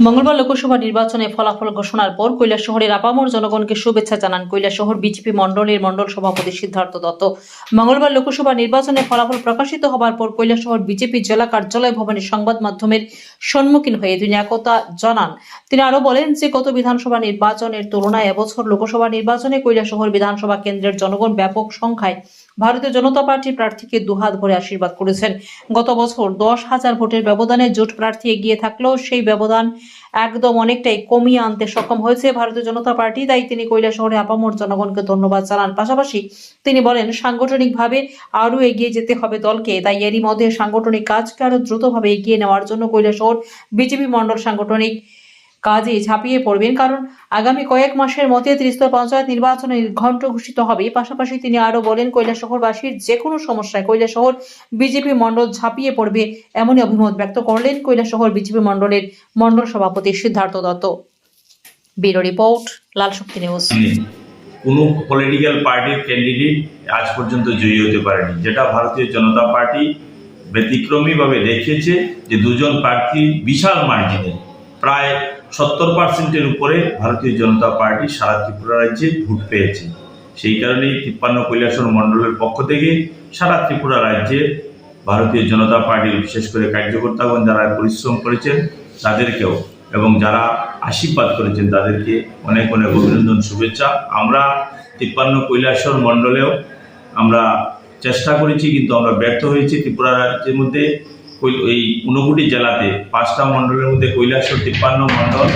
মঙ্গলবার লোকসভা নির্বাচনে ফলাফল ঘোষণার পর কৈলাসহরের আপামর জনগণকে শুভেচ্ছা জানান কৈলাসহর বিজেপি মণ্ডলের মণ্ডল সভাপতি সিদ্ধার্থ দত্ত। মঙ্গলবার লোকসভা নির্বাচনে ফলাফল প্রকাশিত হবার পর কৈলাসহর বিজেপি জেলা কার্যালয় ভবনে সংবাদ মাধ্যমের সম্মুখীন হয়ে তিনি একথা জানান। তিনি আরো বলেন যে গত বিধানসভা নির্বাচনের তুলনায় এবছর লোকসভা নির্বাচনে কৈলাসহর বিধানসভা কেন্দ্রের জনগণ ব্যাপক সংখ্যায় ভারতীয় জনতা পার্টির প্রার্থীকে দুহাত ভরে আশীর্বাদ করেছেন। গত বছর 10,000 ভোটের ব্যবধানে জোট প্রার্থী এগিয়ে থাকলেও সেই ব্যবধান একদম অনেকটাই কমিয়ে আনতে সক্ষম হয়েছে ভারতীয় জনতা পার্টি। তাই তিনি কৈলাসহরে আপামর জনগণকে ধন্যবাদ জানান। পাশাপাশি তিনি বলেন সাংগঠনিকভাবে আরও এগিয়ে যেতে হবে দলকে। তাই এরই মধ্যে সাংগঠনিক কাজকে আরো দ্রুতভাবে এগিয়ে নেওয়ার জন্য কৈলাসহর বিজেপি মণ্ডল সাংগঠনিক কাজে ঝাঁপিয়ে পড়বেন, কারণ আগামী কয়েক মাসের মধ্যে ত্রিস্তর পঞ্চায়েত নির্বাচনে নির্ঘণ্ট ঘোষিত হবে। পাশাপাশি তিনি আরো বলেন কৈলাসহরবাসীর যে কোনো সমস্যায় কৈলাসহর বিজেপি মণ্ডল ঝাঁপিয়ে পড়বে, এমনই অভিমত ব্যক্ত করলেন কৈলাসহর বিজেপি মণ্ডলের মণ্ডল সভাপতি সিদ্ধার্থ দত্ত। ব্যুরো রিপোর্ট, লাল শক্তি নিউজ। কোনো পলিটিক্যাল পার্টির ক্যান্ডিডেট আজ পর্যন্ত জয়ী হতে পারেনি, যেটা ভারতীয় জনতা পার্টি ব্যতিক্রমীভাবে দেখিয়েছে যে দুজন প্রার্থী বিশাল মার্জিনে প্রায় 70% উপরে ভারতীয় জনতা পার্টি সারা ত্রিপুরা রাজ্যে ভোট পেয়েছে। সেই কারণেই 53 কৈলাসহর মণ্ডলের পক্ষ থেকে সারা ত্রিপুরা রাজ্যে ভারতীয় জনতা পার্টির বিশেষ করে কার্যকর্তাগণ যারা পরিশ্রম করেছেন তাদেরকেও এবং যারা আশীর্বাদ করেছেন তাদেরকে অনেক অনেক অভিনন্দন, শুভেচ্ছা। আমরা 53 কৈলাসহর মণ্ডলেও আমরা চেষ্টা করেছি, কিন্তু আমরা ব্যর্থ হয়েছি। ত্রিপুরা রাজ্যের মধ্যে এই 59টি জেলাতে 5টা মণ্ডলের মধ্যে কৈলাসহর 53 মণ্ডল,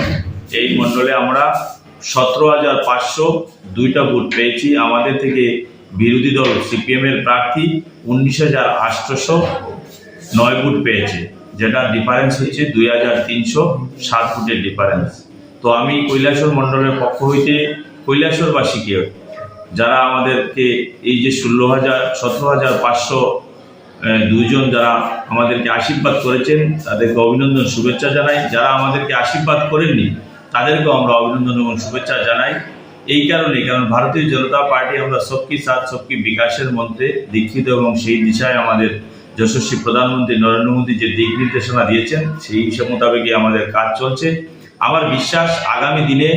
এই মণ্ডলে আমরা 17,502টা ভোট পেয়েছি। আমাদের থেকে বিরোধী দল সিপিএম এর প্রার্থী 19,809 ভোট পেয়েছে, যেটা ডিফারেন্স হচ্ছে 2,307 ভোটের ডিফারেন্স। তো আমি কৈলাসহর মণ্ডলের পক্ষ হইতে কৈলাসহরবাসীকে, যারা আমাদেরকে এই যে 17,502 জন যারা আমাদেরকে আশীর্বাদ করেছেন তাদেরকে অভিনন্দন, শুভেচ্ছা জানাই। যারা আমাদেরকে আশীর্বাদ করেননি তাদেরকেও আমরা অভিনন্দন এবং শুভেচ্ছা জানাই। এই কারণ ভারতীয় জনতা পার্টি আমরা সবকি সাথ সবকি বিকাশের মধ্যে দীক্ষিত এবং সেই দিশায় আমাদের যশস্বী প্রধানমন্ত্রী নরেন্দ্র মোদী যে দিক নির্দেশনা দিয়েছেন সেই হিসাব মোতাবেকই আমাদের কাজ চলছে। আমার বিশ্বাস আগামী দিনে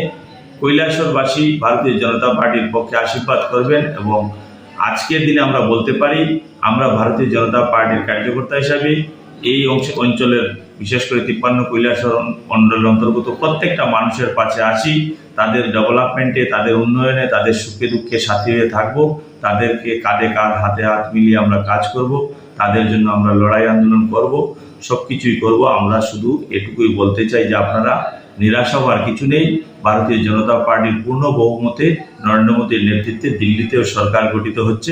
কৈলাসহরবাসী ভারতীয় জনতা পার্টির পক্ষে আশীর্বাদ করবেন এবং আজকের দিনে আমরা বলতে পারি আমরা ভারতীয় জনতা পার্টির কার্যকর্তা হিসাবে এই অঞ্চলের বিশেষ করে 53 কৈলাসহর মণ্ডলের অন্তর্গত প্রত্যেকটা মানুষের পাশে আছি। তাদের ডেভেলপমেন্টে, তাদের উন্নয়নে, তাদের সুখে দুঃখে সাথী হয়ে থাকবো। তাদেরকে কাঁধে কাঁধ হাতে হাত মিলিয়ে আমরা কাজ করব, তাদের জন্য আমরা লড়াই আন্দোলন করব, সব কিছুই করব। আমরা শুধু এটুকুই বলতে চাই যে আপনারা নিরাশা হওয়ার কিছু নেই। ভারতীয় জনতা পার্টির পূর্ণ বহুমতে নরেন্দ্র মোদীর নেতৃত্বে দিল্লিতেও সরকার গঠিত হচ্ছে।